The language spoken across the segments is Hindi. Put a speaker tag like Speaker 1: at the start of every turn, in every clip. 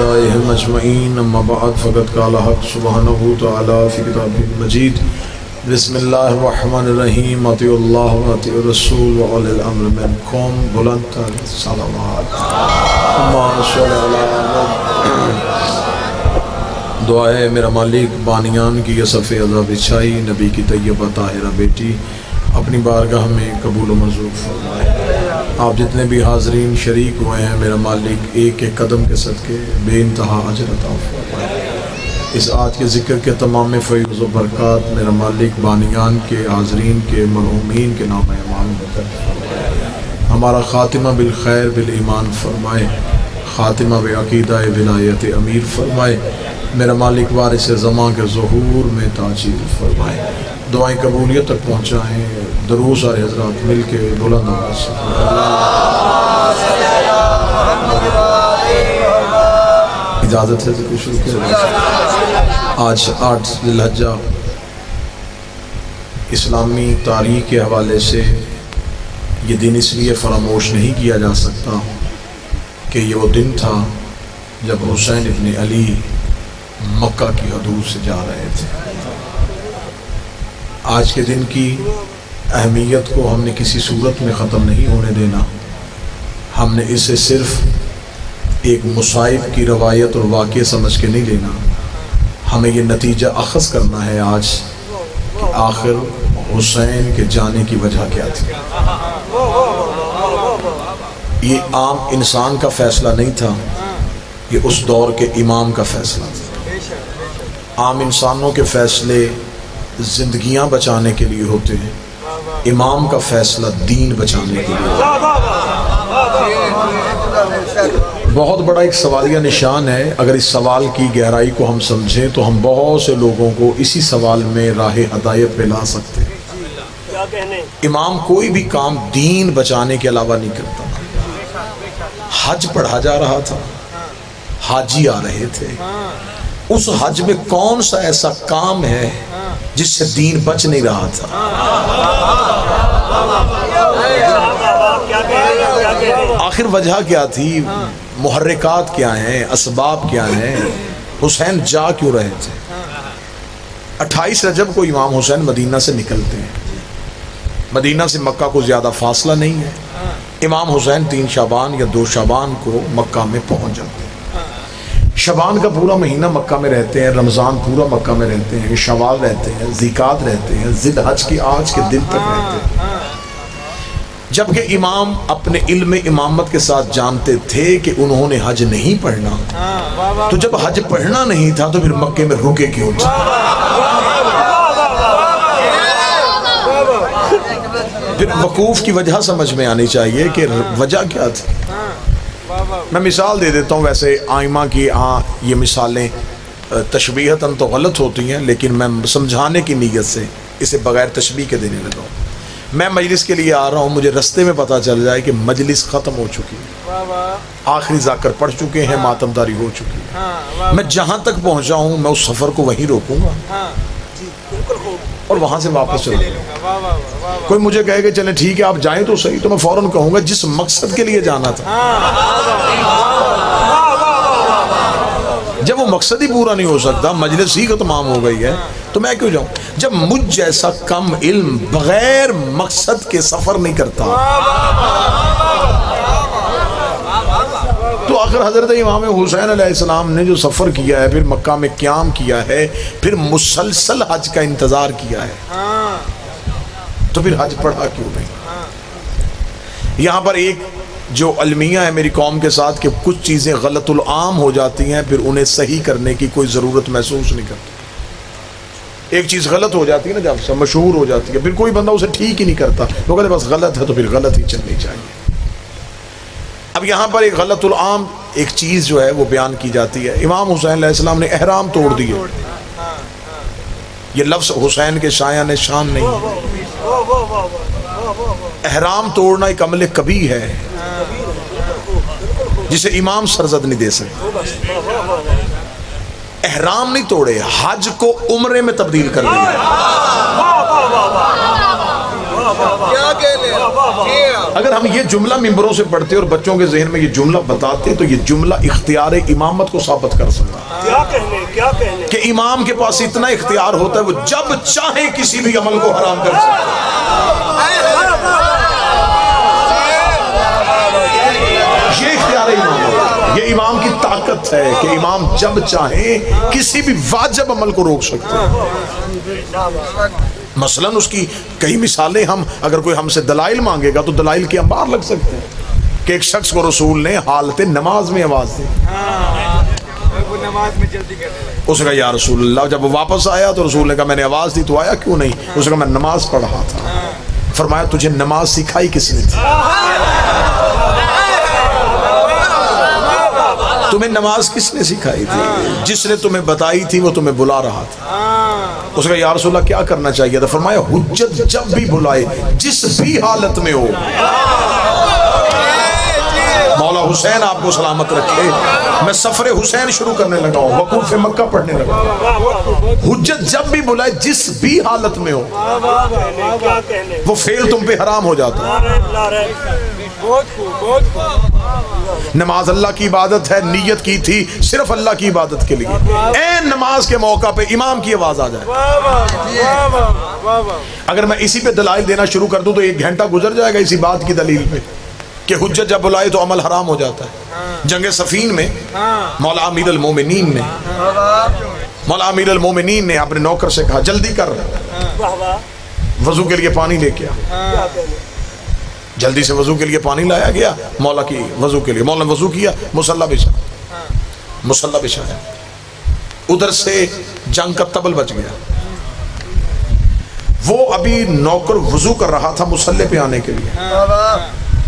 Speaker 1: आदाइहिम अजमईन अम्मा बाद फ़क़द क़ाल हक़ सुब्हानहु तआला फ़ी किताबिहिल मजीद बिस्मिल्लाहिर रहमानिर रहीम अतिउल्लाह व अतिउर रसूल व उलिल अम्र मिनकुम बुलंद सलावत अल्लाहुम्मा सल्लि अला दुआ है मेरा मालिक बानियान की यसफ़ अज़ा बिछाई नबी की तैयबा ताहिरा बेटी अपनी बारगाह में कबूल व मंजूर फरमाए। आप जितने भी हाज़रीन शरीक हुए हैं मेरा मालिक एक एक कदम के सदके बेइंतहा अजर अता फरमाए। इस आज के ज़िक्र के तमाम फ़ैज़ व बरक़ात मेरा मालिक बानियान के हाज़रीन के मरहूमीन के नाम ईमान बरकत हमारा ख़ातिमा बिल खैर बिल ईमान फरमाए, ख़ातिमा व अक़ीदा विलायत अमीर फरमाए। मेरा मालिक वारिस ज़मां के ज़हूर में ताजील फरमाए। दुआएं कबूलियत तक पहुँचाएँ। दरूद सारे हज़रात मिल के बुलंद आवाज़ से इजाज़त है तो शुरू करें। आज 8 ज़िलहज्जा इस्लामी तारीख़ के हवाले से ये दिन इसलिए फरामोश नहीं किया जा सकता कि ये वो दिन था जब हुसैन इब्न अली मक्का की हदूद से जा रहे थे। आज के दिन की अहमियत को हमने किसी सूरत में ख़त्म नहीं होने देना। हमने इसे सिर्फ़ एक मुसाइब की रवायत और वाक़या समझ के नहीं लेना। हमें ये नतीजा अख़ज़ करना है आज कि आखिर हुसैन के जाने की वजह क्या थी। ये आम इंसान का फ़ैसला नहीं था, ये उस दौर के इमाम का फ़ैसला था। आम इंसानों के फ़ैसले ज़िंदगियाँ बचाने के लिए होते हैं, इमाम का फ़ैसला दीन बचाने के लिए। बहुत बड़ा एक सवालिया निशान है। अगर इस सवाल की गहराई को हम समझें तो हम बहुत से लोगों को इसी सवाल में राह हदायत पे ला सकते हैं। इमाम कोई भी काम दीन बचाने के अलावा नहीं करता। हज पढ़ा जा रहा था, हाजी आ रहे थे, उस हज में कौन सा ऐसा काम है जिससे दीन बच नहीं रहा था? आखिर वजह क्या थी? मुहर्रिकात क्या हैं? असबाब क्या हैं? हुसैन जा क्यों रहे थे? 28 रजब को इमाम हुसैन मदीना से निकलते हैं। मदीना से मक्का को ज़्यादा फासला नहीं है। इमाम हुसैन 3 शाबान या 2 शाबान को मक्का में पहुंच जाते हैं। शबान का पूरा महीना मक्का में रहते हैं, रमज़ान पूरा मक्का में रहते हैं, शवाल रहते हैं, ज़िकात रहते हैं, ज़िलहज की आज के दिन तक रहते हैं। जबकि इमाम अपने इल्म इमामत के साथ जानते थे कि उन्होंने हज नहीं पढ़ना, तो जब हज पढ़ना नहीं था तो फिर मक्के में रुके क्यों थे? फिर वकूफ़ की वजह समझ में आनी चाहिए कि वजह क्या थी। मैं मिसाल दे देता हूँ। वैसे आइमा की ये मिसालें तशबीहतन तो गलत होती हैं, लेकिन मैं समझाने की नीयत से इसे बग़ैर तशबीह के देने लगा हूँ। मैं मजलिस के लिए आ रहा हूँ, मुझे रास्ते में पता चल जाए कि मजलिस ख़त्म हो चुकी है, आखिरी ज़ाकर पढ़ चुके हैं, मातमदारी हो चुकी है। मैं जहाँ तक पहुँचा हूँ मैं उस सफ़र को वहीं रोकूँगा और वहाँ से वापस चला जाऊँगा। कोई मुझे कहे कि चले ठीक है आप जाएं तो सही, तो मैं फ़ौरन कहूँगा जिस मकसद के लिए जाना था, जब वो मकसद ही पूरा नहीं हो सकता, मजलिस ही तमाम हो गई है, तो मैं क्यों जाऊँ? जब मुझ जैसा कम इल्म बगैर मकसद के सफ़र नहीं करता, तो आखिर हज़रत इमाम हुसैन अलैहिस्सलाम ने जो सफ़र किया है, फिर मक्का में क़याम किया है, फिर मुसलसल हज का इंतज़ार किया है, तो फिर हज पढ़ा क्यों नहीं? यहाँ पर एक जो अलमिया है मेरी कौम के साथ कि कुछ चीज़ें गलतुल आम हो जाती हैं, फिर उन्हें सही करने की कोई ज़रूरत महसूस नहीं करती। एक चीज़ गलत हो जाती है ना, जब से मशहूर हो जाती है, फिर कोई बंदा उसे ठीक ही नहीं करता, वो कहते बस गलत है तो फिर गलत ही चलनी चाहिए। अब यहाँ पर एक गलतुल आम एक चीज़ जो है वो बयान की जाती है। इमाम हुसैन अलैहिस्सलाम ने एहराम तोड़ दिए। ये लफ्ज़ हुसैन के शायान शान नहीं, एहराम तोड़ना एक अमल कभी है जिसे इमाम सरजद नहीं दे सकते। एहराम नहीं तोड़े, हज को उम्रे में तब्दील कर दिया। अगर हम ये जुमला मिंबरों से पढ़ते और बच्चों के जहन में ये जुमला बताते तो ये जुमला इख्तियार इमामत को साबित कर सकता।
Speaker 2: क्या कहने
Speaker 1: कि इमाम के पास इतना इख्तियार होता है, वो जब चाहे किसी भी अमल को हराम कर सकता है। ये इख्तियार इमाम, ये इमाम की ताकत है कि इमाम जब चाहे किसी भी वाजिब अमल को रोक सकते हैं। मसलन उसकी कई मिसालें, हम अगर कोई हमसे दलाइल मांगेगा तो दलाइल के अंबार लग सकते हैं कि एक शख्स को रसूल ने हालत नमाज में आवाज दी,
Speaker 2: नमाज में जल्दी कर
Speaker 1: उसने कहा या रसूल अल्लाह, जब वो वापस आया तो रसूल ने कहा मैंने आवाज दी, तो आया क्यों नहीं? उसने कहा मैं नमाज पढ़ रहा था। फरमाया तुझे नमाज सिखाई किसने थी? तुम्हें नमाज किसने सिखाई थी? जिसने तुम्हें बताई थी वो तुम्हें बुला रहा था। उसने कहा या रसूल अल्लाह क्या करना चाहिए था? फरमाया हुज्जत जब भी बुलाए, जिस भी हालत में हो, मौला हुसैन आपको सलामत रखे, मैं सफरे हुसैन शुरू करने लगा हूँ, वकूफ मक्का पढ़ने लगा। हुज्जत जब भी बुलाए, जिस भी हालत में हो, वो फेल तुम पे हराम हो जाता है। नमाज अल्लाह की इबादत है, नीयत की थी सिर्फ अल्लाह की इबादत के लिए। ऐन नमाज के मौका पे इमाम की आवाज आ जाए, अगर मैं इसी पे दलाइल देना शुरू कर दूं तो 1 घंटा गुजर जाएगा इसी बात की दलील पे कि हुज्जत जब बुलाए तो अमल हराम हो जाता है। जंग सफीन में मौला अमीर अल मोमिनीन ने अपने नौकर से कहा जल्दी कर, वजू के लिए पानी लेके आ। जल्दी से वजू के लिए पानी लाया गया, मौला की वजू के लिए, मौला ने वजू किया, मुसल्ला बिछाया, उधर से जंग का तबल बच गया। वो अभी नौकर वजू कर रहा था मुसल्ले पे आने के लिए।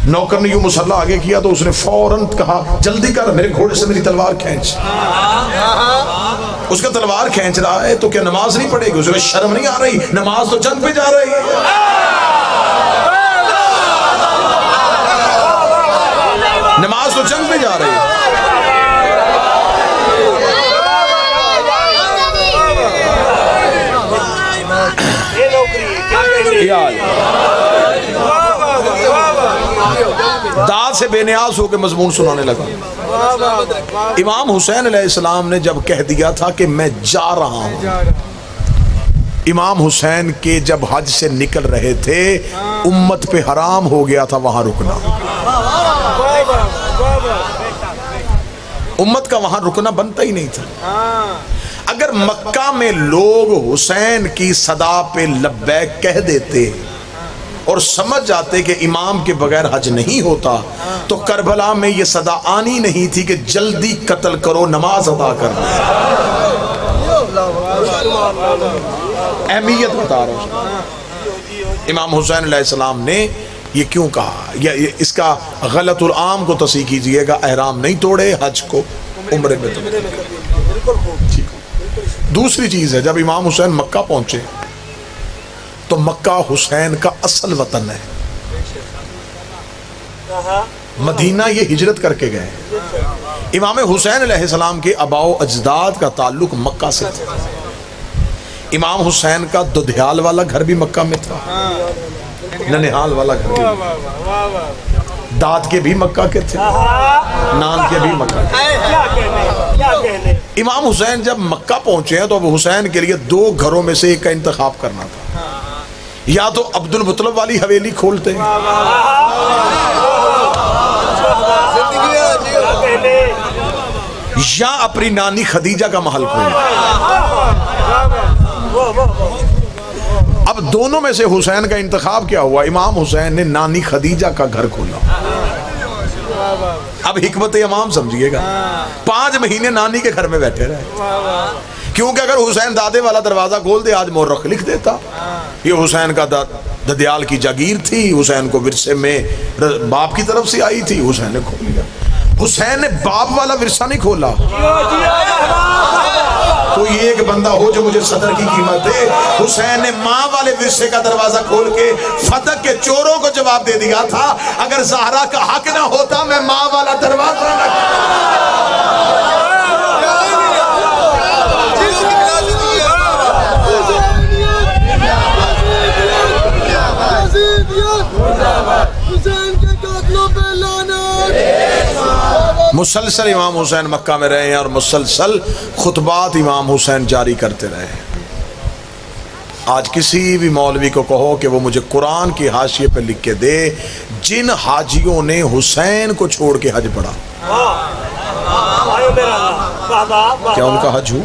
Speaker 1: नौकर ने यूं मुसल्ला आगे किया तो उसने फौरन कहा जल्दी कर, मेरे घोड़े से मेरी तलवार खींच। उसका तलवार खींच रहा है तो क्या नमाज नहीं पड़ेगी? उसमें शर्म नहीं आ रही? नमाज तो जंग पे जा रही है, नमाज तो जंग पे जा रही है। दाद से बेनियाज होकर मजमून सुनाने लगा। इमाम हुसैन अलैहिस्सलाम ने जब कह दिया था कि मैं जा रहा हूं, इमाम हुसैन के जब हज से निकल रहे थे, उम्मत पे हराम हो गया था वहां रुकना। उम्मत का वहां रुकना बनता ही नहीं था। अगर मक्का में लोग हुसैन की सदा पे लब्बैक कह देते और समझ जाते कि इमाम के बगैर हज नहीं होता, तो करबला में ये सदा आनी नहीं थी कि जल्दी कत्ल करो, नमाज अदा करना। अहमियत बता रहा हूं। इमाम हुसैन अलैहिस्सलाम ने ये क्यों कहा, ये इसका गलतुल आम को तस्हीह कीजिएगा। एहराम नहीं तोड़े, हज को उम्रे में तोड़े। दूसरी चीज है, जब इमाम हुसैन मक्का पहुंचे तो मक्का हुसैन का असल वतन है। मदीना ये हिजरत करके गए। इमाम हुसैन अलैहिस्सलाम के अबाओ अजदाद का ताल्लुक मक्का से था। इमाम हुसैन का दुधियाल वाला घर भी मक्का में था, ननिहाल वाला घर भी, दाद के भी मक्का के थे, नान के भी मक्का के। इमाम हुसैन जब मक्का पहुंचे हैं तो अब हुसैन के लिए 2 घरों में से एक का इंतखाब करना था। या तो अब्दुल मुत्तलिब वाली हवेली खोलते या अपनी नानी खदीजा का महल खोलते। अब दोनों में से हुसैन का इंतखाब क्या हुआ? इमाम हुसैन ने नानी खदीजा का घर खोला। अब हिकमत इमाम समझिएगा, 5 महीने नानी के घर में बैठे रहे, क्योंकि अगर हुसैन दादे वाला दरवाजा खोल दे आज मोरख लिख देता। ये हुसैन का ददियाल की जागीर थी, हुसैन को विरसे में बाप की तरफ से आई थी, हुसैन ने खोल लिया। हुसैन ने बाप वाला विरसा नहीं खोला। कोई एक बंदा हो जो मुझे सदर की कीमत दे। हुसैन ने माँ वाले विरसे का दरवाजा खोल के फतक के चोरों को जवाब दे दिया था, अगर ज़हरा का हक ना होता मैं माँ वाला दरवाजा न मुसलसल इमाम हुसैन मक्का में रहे हैं और मुसलसल खुतबात इमाम हुसैन जारी करते रहे हैं। आज किसी भी मौलवी को कहो कि वो मुझे कुरान की हाशिए पे लिख के दे जिन हाजियों ने हुसैन को छोड़ के हज पढ़ा, क्या उनका हज हुआ?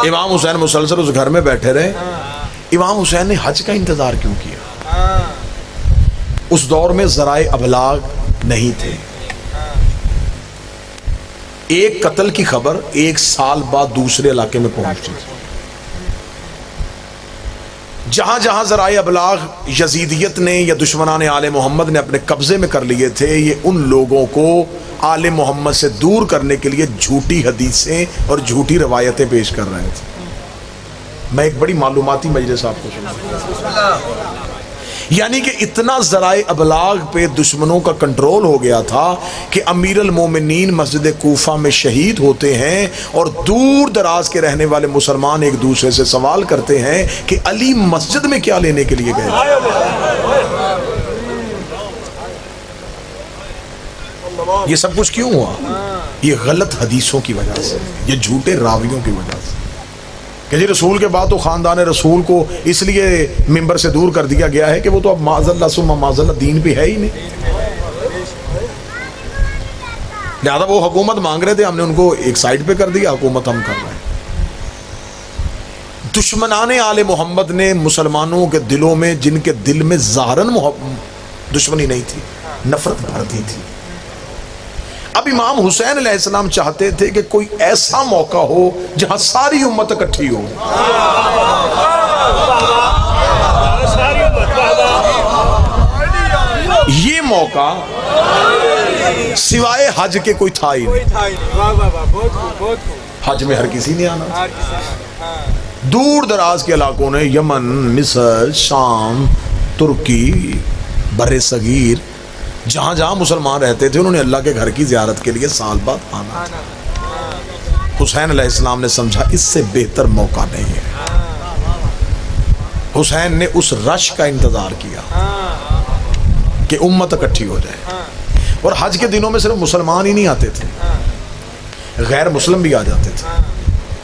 Speaker 1: इमाम हुसैन मुसलसल उस घर में बैठे रहे। इमाम हुसैन ने हज का इंतजार क्यों किया? उस दौर में ज़राए अबलाग नहीं थे। एक कत्ल की खबर 1 साल बाद दूसरे इलाके में पहुंचती थी। जहां जहां ज़राए अबलाग यजीदियत ने या दुश्मनाने आले मोहम्मद ने अपने कब्जे में कर लिए थे, ये उन लोगों को आले मोहम्मद से दूर करने के लिए झूठी हदीसें और झूठी रवायतें पेश कर रहे थे। मैं एक बड़ी मालूमाती मजलिस आपको सुना, यानी कि इतना ज़राए अबलाग पे दुश्मनों का कंट्रोल हो गया था कि अमीर अल मोमिनीन मस्जिद कूफा में शहीद होते हैं और दूर दराज के रहने वाले मुसलमान एक दूसरे से सवाल करते हैं कि अली मस्जिद में क्या लेने के लिए गए? ये सब कुछ क्यों हुआ? ये गलत हदीसों की वजह से, ये झूठे रावियों की वजह से कि जी रसूल के बाद तो ख़ानदान रसूल को इसलिए मिंबर से दूर कर दिया गया है कि वो तो अब माज़ल्ला सुम्मा माज़ल्ला दीन पे है ही नहीं। लिहाजा वो हुकूमत मांग रहे थे, हमने उनको एक साइड पे कर दिया, हुकूमत हम कर रहे हैं। दुश्मनाने आले मोहम्मद ने मुसलमानों के दिलों में, जिनके दिल में ज़ाहरन दुश्मनी नहीं थी, नफरत भरती थी। अब इमाम हुसैन अलैहिस्सलाम चाहते थे कि कोई ऐसा मौका हो जहां सारी उम्मत इकट्ठी हो। ये मौका सिवाय हज के कोई था ही नहीं। हज में हर किसी ने आना। दूर दराज के इलाकों ने, यमन, मिस्र, शाम, तुर्की, बर्रे सगीर, जहां जहां मुसलमान रहते थे उन्होंने अल्लाह के घर की ज़ियारत के लिए साल बाद आना था। हुसैन अलैहिस्सलाम ने समझा इससे बेहतर मौका नहीं है। हुसैन ने उस रश का इंतजार किया कि उम्मत इकट्ठी हो जाए। और हज के दिनों में सिर्फ मुसलमान ही नहीं आते थे, गैर मुस्लिम भी आ जाते थे।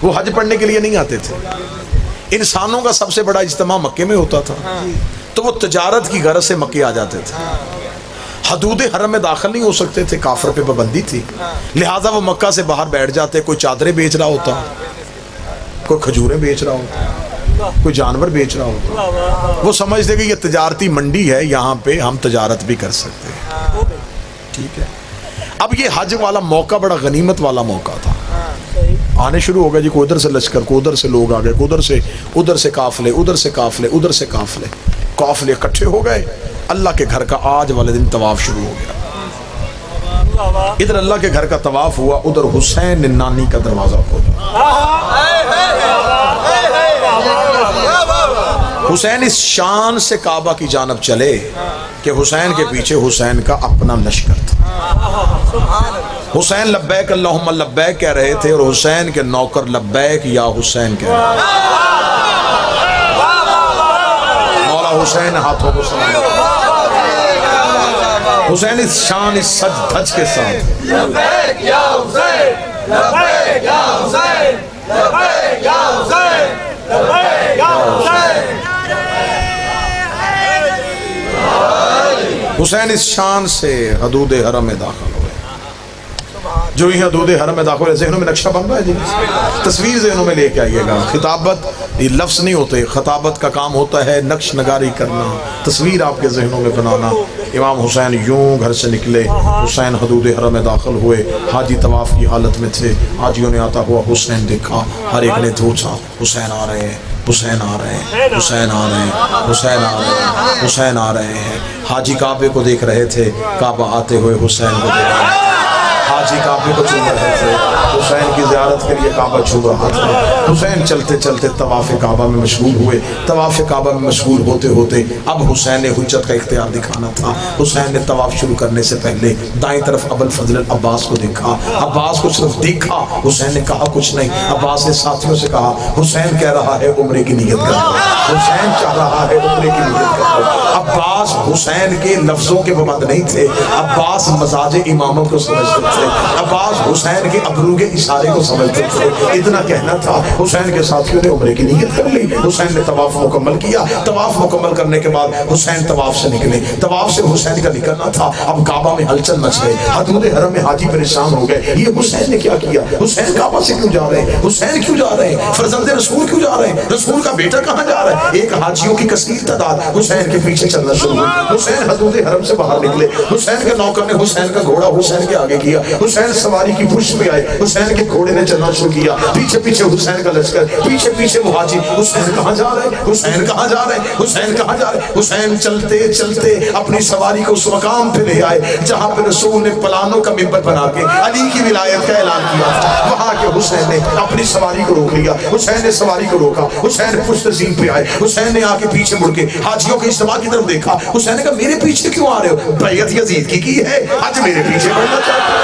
Speaker 1: वो हज पढ़ने के लिए नहीं आते थे। इंसानों का सबसे बड़ा इज्तिमा मक्के में होता था, तो वो तजारत की गरज से मक्के आ जाते थे। हदूद हरम में दाखिल नहीं हो सकते थे, काफर पे पाबंदी थी। लिहाजा वो मक्का से बाहर बैठ जाते। कोई चादरें बेच रहा होता, कोई खजूरें बेच रहा होता, कोई जानवर बेच रहा होता। वो समझते कि ये तजारती मंडी है, यहाँ पे हम तजारत भी कर सकते हैं। ठीक है। अब ये हज वाला मौका बड़ा गनीमत वाला मौका था। आने शुरू हो गया जी, को उधर से लश्कर, को उधर से लोग आ गए, उधर से काफले, उधर से काफले, उधर से काफले, काफले इकट्ठे हो गए। अल्लाह के घर का आज वाले दिन तवाफ शुरू हो गया। इधर अल्लाह के घर का तवाफ हुआ, उधर हुसैन ने नानी का दरवाजा खोला। हुसैन इस शान से काबा की जानब चले कि हुसैन के पीछे हुसैन का अपना लश्कर था। हुसैन लब्बैक अल्लाहुम्मा लब्बैक कह रहे थे और हुसैन के नौकर लब्बैक या हुसैन कह रहे थे। मौला हुसैन हाथों को सलाम। हुसैन इस शान, इस सज धज के साथ लब्बैक या हुसैन, लब्बैक या हुसैन, लब्बैक या हुसैन, लब्बैक या हुसैन। हुसैन इस शान से हदूद हरम में दाखिल हुए। जो ही हदूद हरम में दाखिल, ज़हनों में नक्शा बन रहा है जी, तस्वीर ज़हनों में लेके आइएगा। खिताबत ये लफ्ज़ नहीं होते, खताबत का काम होता है नक्श नगारी करना, तस्वीर आपके ज़हनों में बनाना। इमाम हुसैन यूं घर से निकले, हुसैन हदूद हरम में दाखिल हुए। हाजी तवाफ़ की हालत में थे। हाजियों ने आता हुआ हुसैन देखा, हर एक ने सोचा हुसैन आ रहे हैं, हुसैन आ रहे हैं, हुसैन आ रहे हैं, हुसैन आ रहे हैं, हुसैन आ रहे हैं। हाजी काबे को देख रहे थे, काबा आते हुए हुसैन को देख रहे थे। हाजी काबे को चूम रहे थे, हुसैन की ज़ियारत के लिए काबा छू रहा था। हुसैन चलते चलते तवाफ़ काबा में मशगूल हुए। तवाफ़ काबा में मशगूल होते होते अब हुसैन ने हुज्जत का इख्तियार दिखाना था। हुसैन ने तवाफ़ शुरू करने से पहले दाएं तरफ अबुल फजल अब्बास को देखा। अब्बास को सिर्फ देखा, हुसैन ने कहा कुछ नहीं। अब्बास ने साथियों से कहा हुसैन कह रहा है उम्रे की नीयत कर। हुसैन चाह रहा है उम्रे की नीयत करो। अब्बास हुसैन के लफ्जों के पाबंद नहीं थे, अब्बास मजाज इमामत को समझते थे, अब्बास हुसैन के अबरू के इशारे को समझते थे। इतना कहना था, हुसैन के साथियों ने उम्रे की नीयत कर ली। हुसैन ने तवाफ मुकम्मल किया। तवाफ मुकम्मल करने के बाद हुसैन तवाफ से निकले। तवाफ से हुसैन का निकलना था। अब काबा में हलचल मच गई। हदूद हरम में हाजी परेशान हो गए, ये हुसैन ने क्या किया? हुसैन काबा से क्यों जा रहे हैं? हुसैन क्यों जा रहे हैं? फरजंदे रसूल क्यों जा रहे हैं? रसूल का बेटा कहाँ जा रहा है? एक हाजियों की कसीर तादाद हुसैन के पीछे चलना शुरू हुई। हुसैन हदूद हरम से बाहर निकले। हुसैन के नौकर ने हुसैन का घोड़ा हुसैन के आगे किया। हुसैन सवारी की पुष्ट में आए। हुसैन के घोड़े ने चलना शुरू किया। पीछे पीछे हुसैन का लश्कर, पीछे पीछे मुहाजिर। हुसैन कहाँ जा रहे हैं? हुसैन कहाँ जा रहे हैं? हुसैन कहाँ जा रहे हैं? हुसैन चलते चलते अपनी सवारी को उस मकाम पे ले आए जहाँ पे रसूल ने पलानों का मिंबर बना के अली की विलायत का ऐलान किया था। वहाँ के हुसैन ने अपनी सवारी को रोक लिया। हुसैन ने सवारी को रोका। हुसैन पुष्ट ज़ीन पे आए। हुसैन ने आके पीछे मुड़ के हाजियों के इज्तिमा की तरफ देखा। हुसैन ने कहा, मेरे पीछे क्यों आ रहे हो? बैयत यजीद की है, आज मेरे पीछे पड़ना चाहते हो?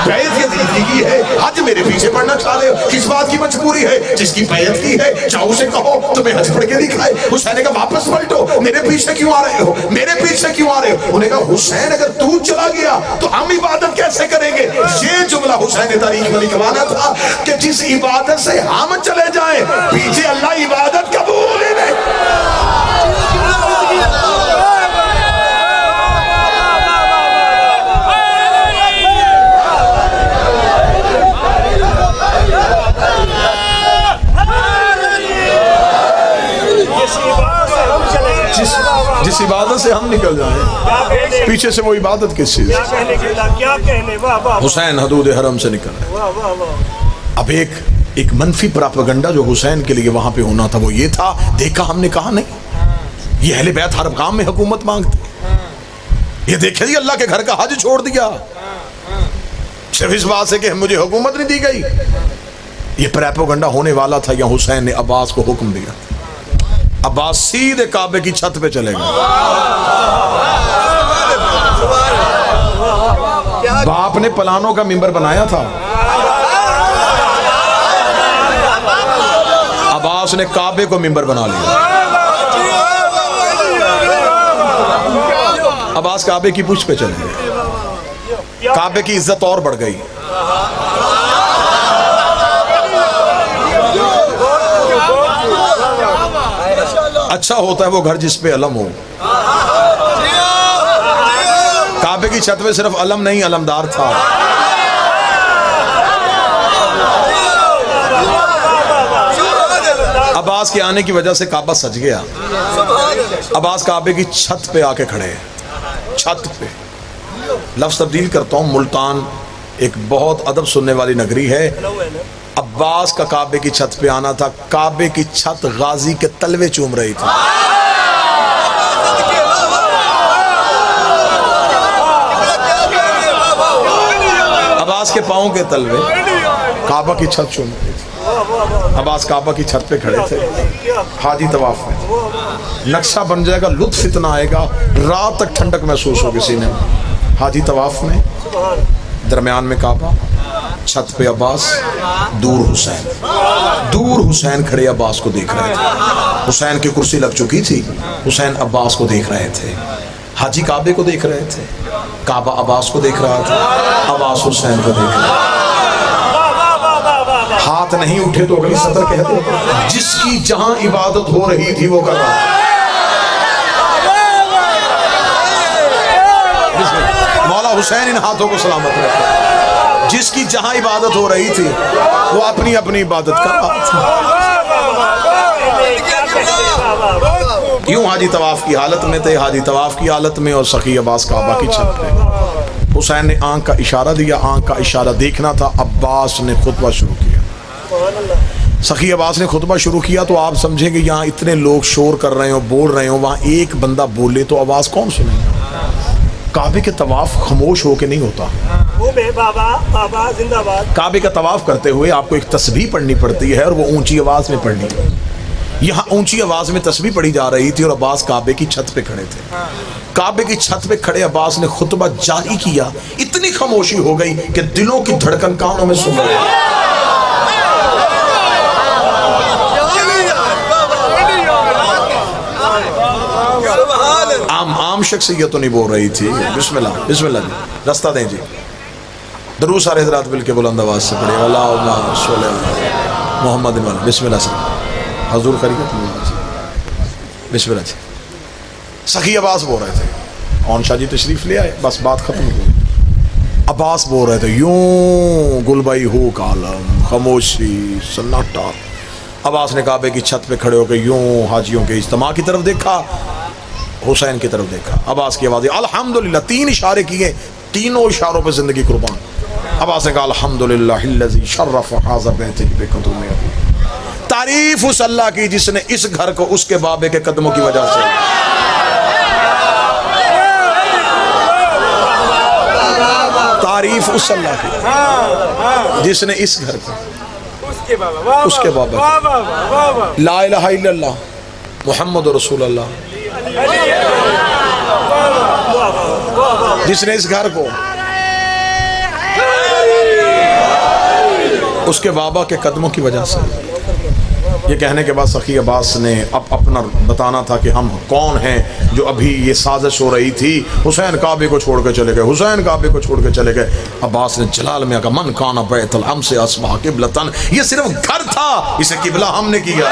Speaker 1: बैयत यजीद की है, आज मेरे पीछे पड़ना चाह रहे हो? किस बात की मजबूरी है? जिसकी बैयत की है जाओ उसे कहो तुम्हें हज पढ़ के दिखाए। हुसैन ने कहा, वापस पलटो, मेरे पीछे क्यों आ रहे हो? मेरे पीछे क्यों आ रहे हो? उन्हें कहा, हुसैन अगर तू चला गया तो हम इबादत कैसे करेंगे? ये जुमला हुसैन ने तारीख में लिखवाना था कि जिस इबादत से हम चले जाएं पीछे अल्लाह इबादत कबूल ही नहीं। जिस इबादत से हम निकल जाएं पीछे से वो इबादत किस चीज?
Speaker 2: क्या कहने? वाह वाह।
Speaker 1: हुसैन हदूद हरम से निकल रहे।
Speaker 2: वाह वाह वाह।
Speaker 1: अब एक मनफी प्रोपेगेंडा जो हुसैन के लिए वहां पे होना था वो ये था, देखा हमने कहा नहीं, ये अहले बैत हर काम में हुकूमत मांगते, ये देखे अल्लाह के घर का हज छोड़ दिया सिर्फ इस बात से कि मुझे हुकूमत नहीं दी गई। ये प्रोपेगेंडा होने वाला था। या हुसैन ने अब्बास को हुक्म दिया, अब्बास सीधे काबे की छत पे चले गए। बाप ने पलानों का मिंबर बनाया था, अब्बास ने काबे को मिंबर बना लिया। अब्बास काबे की पुष्ट पे चले गए। काबे की इज्जत और बढ़ गई। अच्छा होता है वो घर जिस पे अलम हो। काबे की छत पे सिर्फ अलम नहीं, अलमदार था। अब्बास के आने की वजह से काबा सज गया। अब्बास काबे की छत पे आके खड़े हैं। छत पे लफ्ज तब्दील करता हूँ, मुल्तान एक बहुत अदब सुनने वाली नगरी है। अब्बास का काबे की छत पे आना था। काबे की छत गाजी के तलवे चूम रही थी। अब्बास के पांव के तलवे काबा की छत चूम रही थी। अब्बास काबा की छत पे खड़े थे, हाजी तवाफ में। नक्शा बन जाएगा, लुत्फ इतना आएगा, रात तक ठंडक महसूस होगी सीने में। हाजी तवाफ में, दरमियान में काबा, छत पे अब्बास, दूर हुसैन खड़े अब्बास को देख रहे थे। हुसैन की कुर्सी लग चुकी थी, हुसैन अब्बास को देख रहे थे। हाजी काबे को देख रहे थे, काबा अब्बास को देख रहा था, अब्बास हुसैन को देख रहा था। हाथ नहीं उठे तो अगली सतर कह दो, जिसकी जहां इबादत हो रही थी वो कर रहा। मौला हुसैन इन हाथों को सलामत रखे। जिसकी जहां इबादत हो रही थी वो अपनी अपनी इबादत कर रहा था। यूं हाजी तवाफ की हालत में थे, हाजी तवाफ की हालत में, और सखी अब्बास काबा की छत पे। हुसैन ने आंख का इशारा दिया, आंख का इशारा देखना था। अब्बास ने खुतबा शुरू किया। सखी अब्बास ने खुतबा शुरू किया तो आप समझेंगे यहाँ इतने लोग शोर कर रहे हो, बोल रहे हो, वहाँ एक बंदा बोले तो आवाज़ कौन सुनेगा? काबे के तवाफ खामोश होके नहीं होता।
Speaker 2: बाबा जिंदाबाद।
Speaker 1: काबे का तवाफ करते हुए आपको एक तस्बीह पढ़नी पड़ती है और वो ऊंची आवाज में पढ़नी है। यहाँ ऊंची आवाज में तस्बीह पढ़ी जा रही थी और अब्बास काबे की छत पे खड़े थे। काबे की छत पे खड़े अब्बास ने खुतबा जारी किया। इतनी खामोशी हो गई कि दिलों की धड़कन कानों में सुन रही। शख्सियत तो नहीं बोल रही थी। बिस्मिल्लाह बिस्मिल्लाह जी, रास्ता दें जी। दरूद सारे हज़रात मिल के बुलंद आवाज़ से पढ़े अल्लाहुम्मा सल्ली अला मोहम्मद। बिस्मिल्लाह से हजूर खरीद बिस्मिल्लाह जी। सखी अब्बास बोल रहे थे, औन शाह जी तशरीफ ले आए, बस बात खत्म हो गई। अब्बास बोल रहे थे यूं गुलबाई हो कालम खामोशी सन्नाटा। अब्बास ने काबे की छत पे खड़े होकर यूं हाजियों के इज्तिमा की तरफ देखा, हुसैन की तरफ देखा। अब्बास की आवाज़ अल्हम्दुलिल्लाह, 3 इशारे किए, तीनों इशारों पे जिंदगी कुर्बान। अब्बास ने कहा अल्हम्दुलिल्लाहिल्लज़ी शर्रफ़ हाज़ा बैती बिक़दूमी अबी। तारीफ उस अल्लाह की जिसने इस घर को उसके बाबे के कदमों की वजह से, तारीफ उस अल्लाह की जिसने इस घर को उसके बाबा ला इलाहा इल्लल्लाह मुहम्मद रसूलुल्लाह, जिसने इस घर को उसके बाबा के कदमों की वजह से। ये कहने के बाद सखी अब्बास ने अब अपना बताना था कि हम कौन हैं जो अभी ये साजिश हो रही थी। हुसैन काबे को छोड़ के चले गए, हुसैन काबे को छोड़ के चले गए। अब्बास ने जलाल में कहा मन काना बैतुल अम्स अस्बह किबलतन, ये सिर्फ घर था, इसे किबला हमने किया।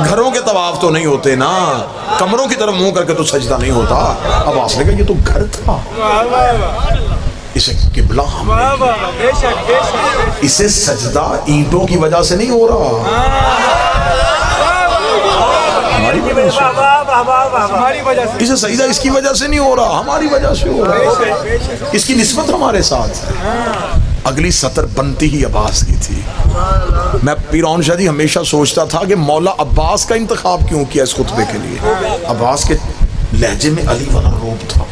Speaker 1: घरों के तवाफ तो नहीं होते ना, कमरों की तरफ मुंह करके तो सजदा नहीं होता। अब्बास ने कहा ये तो घर था, इसे किबला हमने, इसे सजदा ईंटों की वजह से नहीं हो रहा, हमारी वजह से। इसे सजदा इसकी वजह से नहीं हो रहा, हमारी वजह से हो रहा है। इसकी निस्बत हमारे साथ है। अगली सतर बनती ही अब्बास की थी। मैं पीरौन शाह जी हमेशा सोचता था कि मौला अब्बास का इंतखाब क्यों किया इस खुतबे के लिए। अब्बास के लहजे में अली वाला रूप था,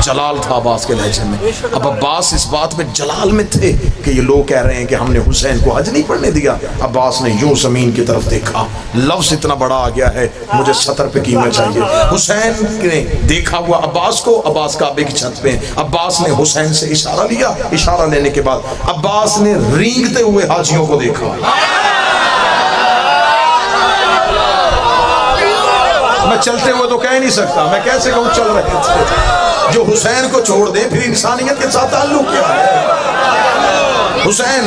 Speaker 1: जलाल था अब्बास के लहजे में। अब अब्बास इस बात में जलाल में थे कि ये लोग कह रहे हैं कि हमने हुसैन को हज नहीं पढ़ने दिया। अब्बास ने यूं जमीन की तरफ देखा, लफ्ज इतना बड़ा आ गया है मुझे सतर पे कीमत चाहिए। हुसैन ने देखा हुआ अब्बास को, अब्बास काबे की छत पे। अब्बास ने हुसैन से इशारा लिया, इशारा लेने के बाद अब्बास ने रेंगते हुए हाजियों को देखा। मैं चलते हुए तो कह नहीं सकता, मैं कैसे कहूँ चल रहे थे। जो हुसैन को छोड़ दे फिर इंसानियत के साथ ताल्लुक क्या है। हुसैन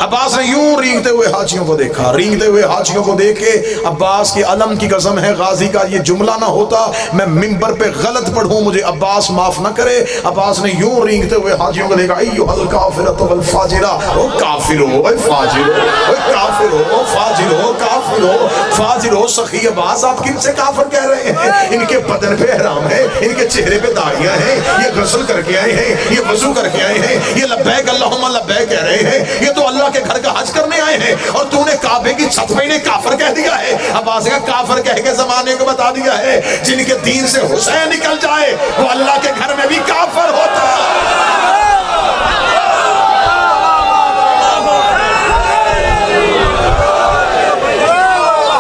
Speaker 1: अब्बास ने यूं रेंगते हुए हाजियों को देखा, रेंगते हुए हाजियों को देख के अब्बास की अलम की कसम है गाजी का ये जुमला ना होता, मैं मिंबर पे गलत पढ़ूं, मुझे अब्बास माफ ना करे। अब्बास ने यूं रेंगते हुए हाजियों को देखा, अय्युहल काफिरतु वल फाजिरा, ओ काफिरो, ओ फाजिरो, ओ काफिरो, ओ फाजिरो, काफिरो, फाजिरो। सखी अब्बास आप किनसे काफिर कह रहे हैं? इनके बदन पे हराम है, इनके चेहरे पे दाढ़ियां हैं, ये गस्ल करके आए हैं, ये वजू करके आए हैं, ये लब्बैक अल्लाहुम्मा लब्बैक कह रहे हैं, ये तो अल्लाह के घर का हज करने आए हैं, और तूने काबे की छत पे इन्हें काफिर कह दिया है। अब्बास का काफिर कह के जमाने को बता दिया है, जिनके दीन से हुसैन निकल जाए वो अल्लाह के घर में भी काफिर होता है।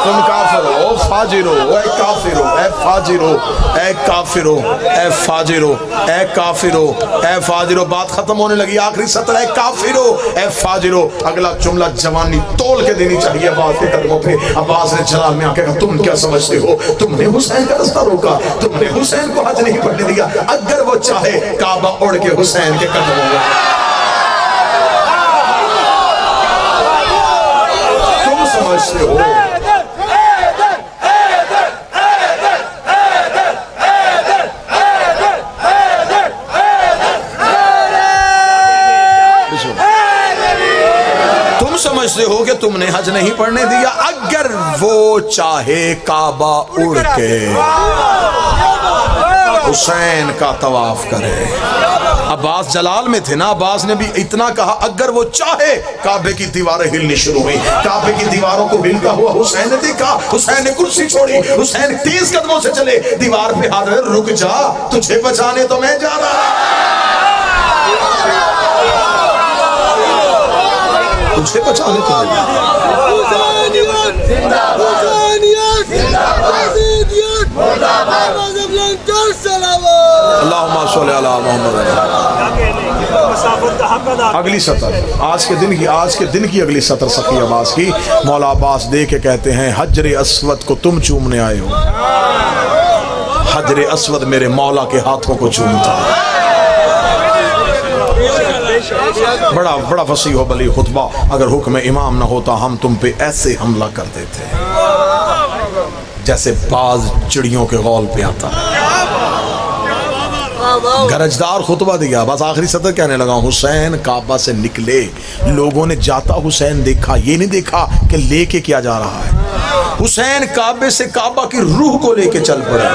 Speaker 1: तुम काफिर हो, फाजिरो, ए काफिरो, ए फाजिरो, ए काफिरो, ए फाजिरो, ए काफिरो, ए फाजिरो। बात खत्म होने लगी, आखिरी सत्र है काफिरो, ए फाजिरो। अगला जुमला जवानी तोल के देनी चाहिए अब्बास के कदमों पे। अब्बास ने जलाल में आके कहा तुम क्या समझते हो, तुमने हुसैन का रास्ता रोका, तुमने हुसैन को हज नहीं पढ़ने दिया। अगर वो चाहे काबा उड़ के हुसैन के कदमों में, तुम समझते हो। समझते हो कि तुमने हज नहीं पढ़ने दिया। अगर वो चाहे काबा उड़ के हुसैन का तवाफ करे। अब्बास जलाल में थे ना, अब्बास ने भी इतना कहा अगर वो चाहे। काबे की दीवारें हिलनी शुरू हुई, काबे की दीवारों को हिलता हुआ हुसैन ने देखा, हुसैन ने कुर्सी छोड़ी, हुसैन तेज कदमों से चले, दीवार पे हाथ रखे, रुक जा तुझे बचाने तो मैं जा रहा, तुझे बचाने तो अल्लाहुम्मा सल्ली अला मुहम्मद।
Speaker 2: क्या कहने मसाफत का हक अदा।
Speaker 1: अगली सतर आज के दिन की अगली सतर सखी अब्बास की। मौला अब्बास दे के कहते हैं हजर अस्वद को तुम चूमने आए हो। हजर अस्वद मेरे मौला के हाथों को चूमता है। बड़ा फसी हो बली खुतबा। अगर हुक्म इमाम न होता हम तुम पे ऐसे हमला कर देते जैसे बाज चिड़ियों के गौल पे आता। गरजदार खुतबा दिया। बस आखिरी सतर कहने लगा हुसैन काबा से निकले, लोगों ने जाता हुसैन देखा, ये नहीं देखा कि लेके क्या जा रहा है। हुसैन काबे से काबा की रूह को लेके चल पड़े।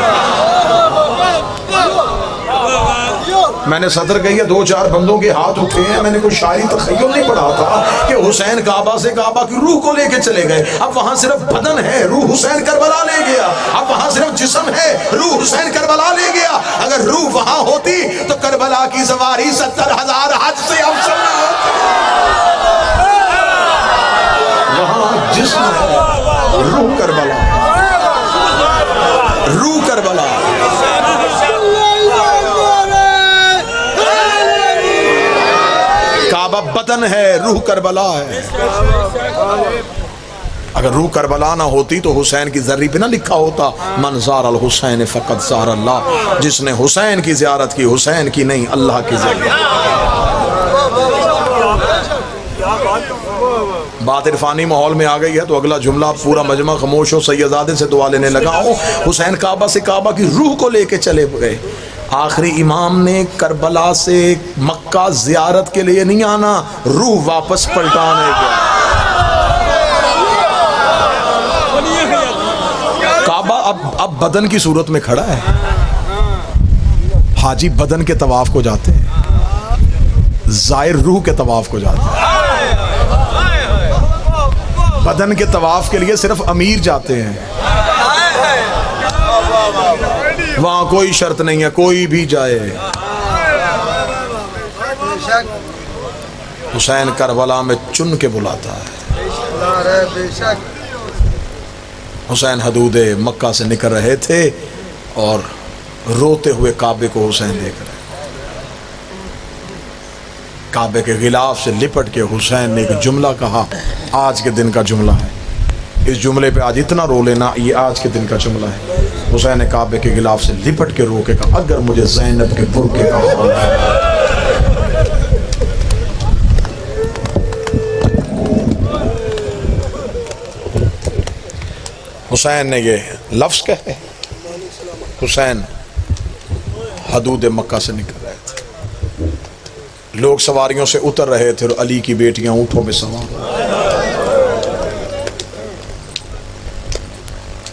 Speaker 1: मैंने सदर कही है 2-4 बंदों के हाथ उठे हैं। मैंने कोई शायरी तखय्युल नहीं पढ़ा था कि हुसैन काबा से काबा की रूह को लेके चले गए। अब वहां सिर्फ बदन है, रूह हुसैन करबला ले गया। अब वहां सिर्फ जिस्म है, रूह हुसैन करबला ले गया। अगर रूह वहां होती तो करबला की सवारी 70,000 हज से अफजल न होती। वहां जिस्म है, रूह करबला, रूह करबला। काबा बदन है, रूह करबला है। अगर रूह करबला ना होती तो हुसैन की जर्री पे ना लिखा होता मन ज़ार अल हुसैन फ़क़द ज़ार अल्लाह। जिसने हुसैन की ज़ियारत की, हुसैन की नहीं अल्लाह की ज़ियारत। बात इरफानी माहौल में आ गई है तो अगला जुमला पूरा मजमा खामोश हो। सैयदादे से दुआ लेने लगा हूँ। हुसैन काबा से काबा की रूह को लेके चले गए। आखिरी इमाम ने करबला से मक्का जियारत के लिए नहीं आना, रूह वापस पलटाने गया। काबा अब बदन की सूरत में खड़ा है। हाजी बदन के तवाफ को जाते हैं, जाहिर रूह के तवाफ को जाते हैं। बदन के तवाफ के लिए सिर्फ अमीर जाते हैं। वहां कोई शर्त नहीं है, कोई भी जाए। हुसैन करबला में चुन के बुलाता है। हुसैन हदूदे मक्का से निकल रहे थे और रोते हुए काबे को हुसैन देख रहे। काबे के गिलाफ से लिपट के हुसैन ने एक जुमला कहा, आज के दिन का जुमला है। इस जुमले पे आज इतना रो लेना, ये आज के दिन का जुमला है। हुसैन ने काबे के गिलाफ से लिपट के रो के कहा, अगर मुझे ज़ैनब के बुर्के का ख्याल है। हुसैन ने ये लफ्ज़ कहे। हुसैन हदूद मक्का से निकल रहे थे। लोग सवारियों से उतर रहे थे और अली की बेटियां ऊँटों में सवार।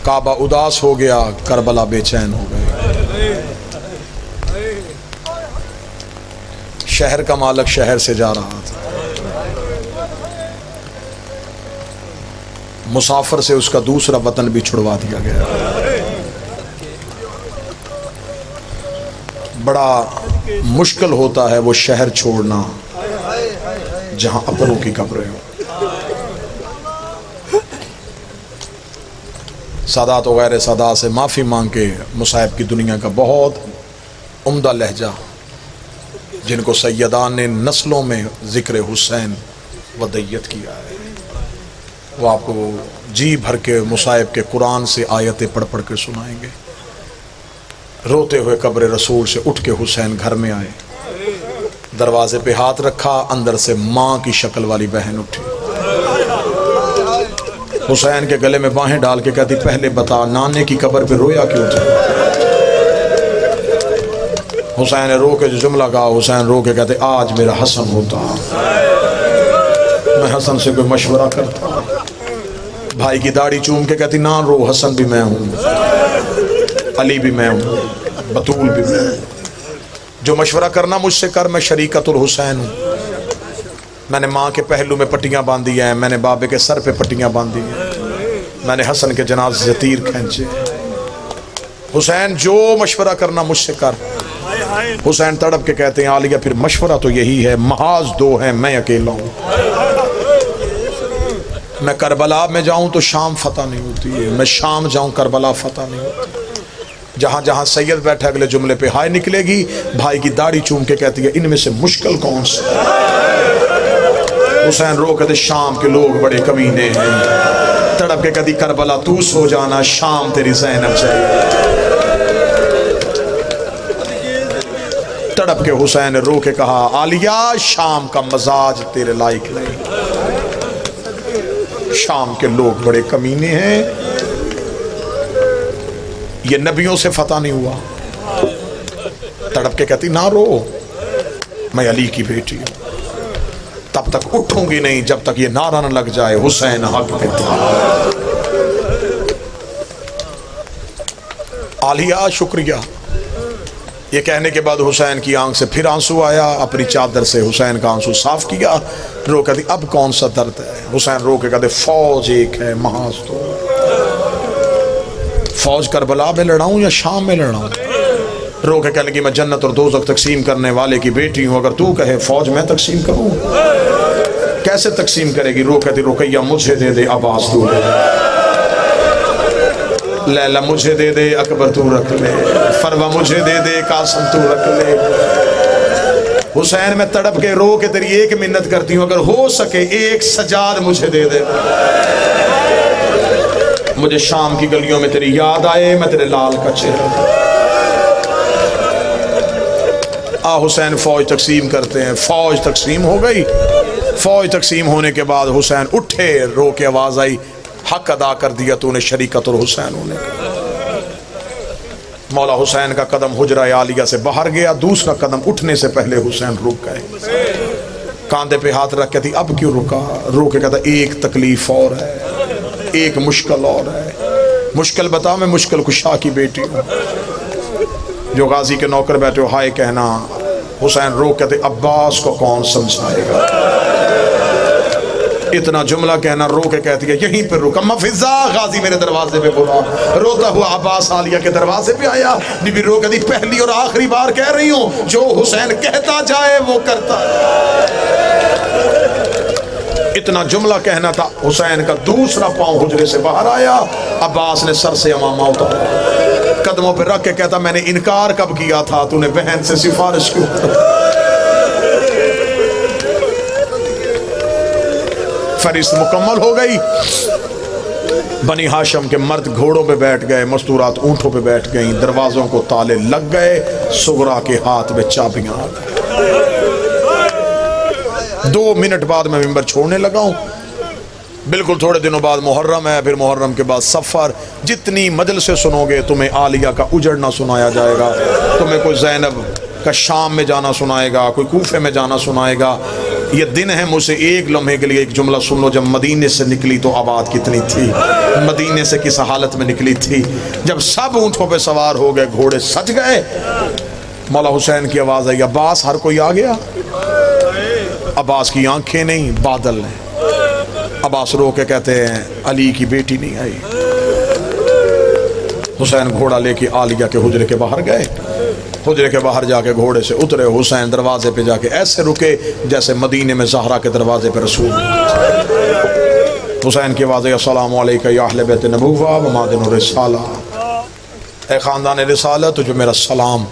Speaker 1: काबा उदास हो गया, करबला बेचैन हो गए। शहर का मालिक शहर से जा रहा था। मुसाफिर से उसका दूसरा वतन भी छुड़वा दिया गया। बड़ा मुश्किल होता है वो शहर छोड़ना जहां अपनों की कब्रें हो। सादात व गैर सादात से माफ़ी मांग के मुसाहिब की दुनिया का बहुत उम्दा लहजा, जिनको सैयदान ने नस्लों में ज़िक्र हुसैन वदैयत किया है, वो आपको जी भर के मुसाहिब के कुरान से आयतें पढ़ पढ़ के सुनाएंगे। रोते हुए कब्र रसूल से उठ के हुसैन घर में आए। दरवाजे पे हाथ रखा, अंदर से माँ की शक्ल वाली बहन उठी। हुसैन के गले में बाहें डाल के कहती, पहले बता नाने की कब्र पे रोया क्यों था? हुसैन ने रो के जो जुमला कहा, हुसैन रो के कहते, आज मेरा हसन होता, मैं हसन से कोई मशवरा करता। भाई की दाढ़ी चूम के कहती, ना रो, हसन भी मैं हूँ, अली भी मैं हूँ, बतूल भी मैं हूँ। जो मशवरा करना मुझसे कर, मैं शरीकतुल हुसैन हूँ। मैंने माँ के पहलू में पट्टियाँ बांधी हैं, मैंने बाबे के सर पे पट्टियाँ बांधी हैं, मैंने हसन के जनाजे से तीर खींचे। हुसैन जो मशवरा करना मुझसे कर। हुसैन तड़प के कहते हैं, आलिया फिर मशवरा तो यही है, महाज दो हैं, मैं अकेला हूँ। मैं करबला में जाऊँ तो शाम फतह नहीं होती है, मैं शाम जाऊँ करबला फतह नहीं होती। जहाँ जहाँ सैयद बैठा अगले जुमले पे हाय निकलेगी। भाई की दाढ़ी चूम के कहती है इनमें से मुश्किल कौन सा। हुसैन रो कहते शाम के लोग बड़े कमीने हैं। तड़प के कहती करबला तू सो जाना, शाम तेरी ज़ैनब चाहिए। तड़प के हुसैन ने रो के कहा आलिया शाम का मजाज तेरे लायक नहीं, शाम के लोग बड़े कमीने हैं, ये नबियों से फतह नहीं हुआ। तड़प के कहती ना रो, मैं अली की बेटी हूं, तब तक उठूंगी नहीं जब तक ये नारा न लग जाए हुसैन हक पे था। आलिया शुक्रिया। ये कहने के बाद हुसैन की आंख से फिर आंसू आया। अपनी चादर से हुसैन का आंसू साफ किया। रो कहती अब कौन सा दर्द है। हुसैन रो के कहते फौज एक है महाज, तो फौज करबला में लड़ाऊं या शाम में लड़ाऊं। रो के कहने की मैं जन्नत और दोज़ख तकसीम करने वाले की बेटी हूं, अगर तू कहे फौज मैं तकसीम करूं। कैसे तकसीम करेगी। रो कहती रुकैया मुझे दे दे, अब्बास तू दे दे, लैला मुझे दे दे, अकबर तू रख ले, फरवा मुझे दे दे, कासिम तू रख ले। हुसैन मैं तड़प के रो के तेरी एक मिन्नत करती हूँ, अगर हो सके एक सजाद मुझे दे दे, मुझे शाम की गलियों में तेरी याद आए, मैं तेरे लाल का चेहरा। आ हुसैन फौज तकसीम करते हैं। फौज तकसीम हो गई। फौज तकसीम होने के बाद हुसैन उठे, रो के आवाज आई हक अदा कर दिया तूने शरीकत और हुसैन होने का। मौला हुसैन का कदम हुजरा आलिया से बाहर गया, दूसरा कदम उठने से पहले हुसैन रुक गए। कांधे पे हाथ रख के थी अब क्यों रुका। रो के कहता एक तकलीफ और है, एक मुश्किल और है। मुश्किल बता, मैं मुश्किल कुशा की बेटी हूँ। जो गाजी के नौकर बैठे हो हाय कहना। हुसैन रो कहते अब्बास को कौन समझाएगा। इतना जुमला कहना। रो के कहती है यहीं पर रुका मफिजा गाजी मेरे दरवाजे पे बोला। रोता हुआ अब्बास आलिया के दरवाजे पे आया। बीबी रो कहती पहली और आखिरी बार कह रही हूं, जो हुसैन कहता जाए वो करता। इतना जुमला कहना था। हुसैन का दूसरा पांव हुजरे से बाहर आया। अब्बास ने सर से अमामा उतारा, कदमों पे रख के कहता मैंने इनकार कब किया था, तूने बहन से सिफारिश क्यों। फरिश्त मुकम्मल हो गई। बनी हाशम के मर्द घोड़ों पे बैठ गए, मस्तूरात ऊंटों पे बैठ गई, दरवाजों को ताले लग गए, सुगरा के हाथ में चाबियां आ गई। 2 मिनट बाद मैं मिंबर छोड़ने लगा हूं। बिल्कुल थोड़े दिनों बाद मुहर्रम है, फिर मुहर्रम के बाद सफ़र। जितनी मजलिसें सुनोगे तुम्हें आलिया का उजड़ना सुनाया जाएगा, तुम्हें कोई ज़ैनब का शाम में जाना सुनाएगा, कोई कूफे में जाना सुनाएगा। ये दिन है, मुझसे एक लम्हे के लिए एक जुमला सुन लो। जब मदीने से निकली तो आबाद कितनी थी, मदीने से किस हालत में निकली थी। जब सब ऊँटों पे सवार हो गए, घोड़े सज गए, मौला हुसैन की आवाज़ आई अब्बास हर कोई आ गया। अब्बास की आंखें नहीं बादल हैं। अब्बास रो के कहते हैं अली की बेटी नहीं आई। हुसैन घोड़ा लेके आलिया के हुजरे के बाहर गए। हुजरे के बाहर जाके घोड़े से उतरे। हुसैन दरवाजे पे जाके ऐसे रुके जैसे मदीने में ज़हरा के दरवाजे पे रसूल। हुसैन की आवाज़ अस्सलामु अलैका या अहले बैत नबुव्वा व मादिन रिसाला, ए ख़ानदान रिसालत तुझे मेरा सलाम।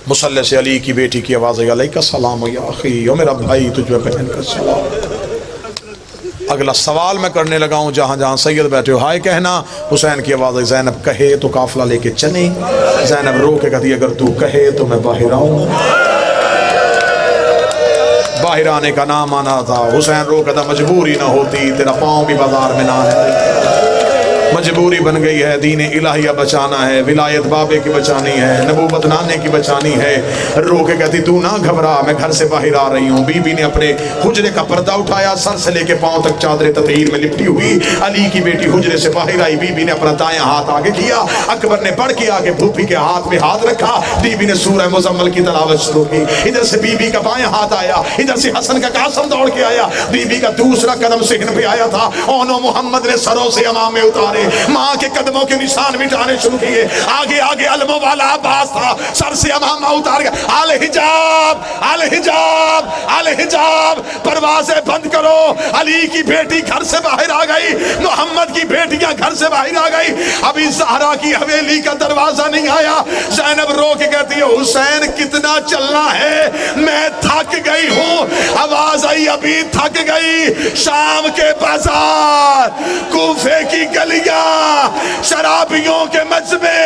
Speaker 1: मुसल्ले से अली की बेटी की आवाज़ अलैका सलाम या अखी, ओ मेरा भाई तुझे बहन का सलाम। अगला सवाल मैं करने लगा हूँ, जहाँ जहाँ सैयद बैठे हो हाय कहना। हुसैन की आवाज़ ज़ैनब कहे तो काफिला लेके चले। ज़ैनब रो के कहती अगर तू कहे तो मैं बाहर आऊँ। बाहर आने का नाम आना था। हुसैन रो कहता मजबूरी ना होती, तेरा पाँव भी बाजार में ना है, मजबूरी बन गई है। दीन इलाहिया बचाना है, विलायत बाबे की बचानी है, नबूवत नाने की बचानी है। रो के कहती तू ना घबरा, मैं घर से बाहर आ रही हूँ। बीबी ने अपने हुजरे का पर्दा उठाया, सर से लेके पांव तक चादर ततीर में लिपटी हुई। अली की बेटी हुजरे से बाहर आई। बीबी ने अपना दायां हाथ आगे किया। अकबर ने बढ़ के आगे भूपी के हाथ में हाथ रखा। बीबी ने सूरह मुज़म्मल की तिलावत शुरू की। इधर से बीबी का बायां हाथ आया, इधर से हसन का कासम दौड़ के आया। बीबी का दूसरा कदम सिहन पे आया था। ओनो मोहम्मद ने सरों से अमामे उतारे।
Speaker 3: किए, माँ के कदमों के निशान मिटाने शुरू किए। आगे आगे अलमों वाला अब्बास था, सर से अमामा उतार गया। अल हिजाब, अल हिजाब, अल हिजाब, परवाज़ें बंद करो। अली की बेटी घर से बाहर आ गई, मोहम्मद की बेटियां घर से बाहर आ गई। अभी ज़हरा की हवेली का दरवाजा नहीं आया। ज़ैनब रो के कहती है, हुसैन कितना चलना है, मैं थक गई हूँ। आवाज आई, अभी थक गई। शाम के बाजार, कूफे की गलियां, शराबियों के मजमे,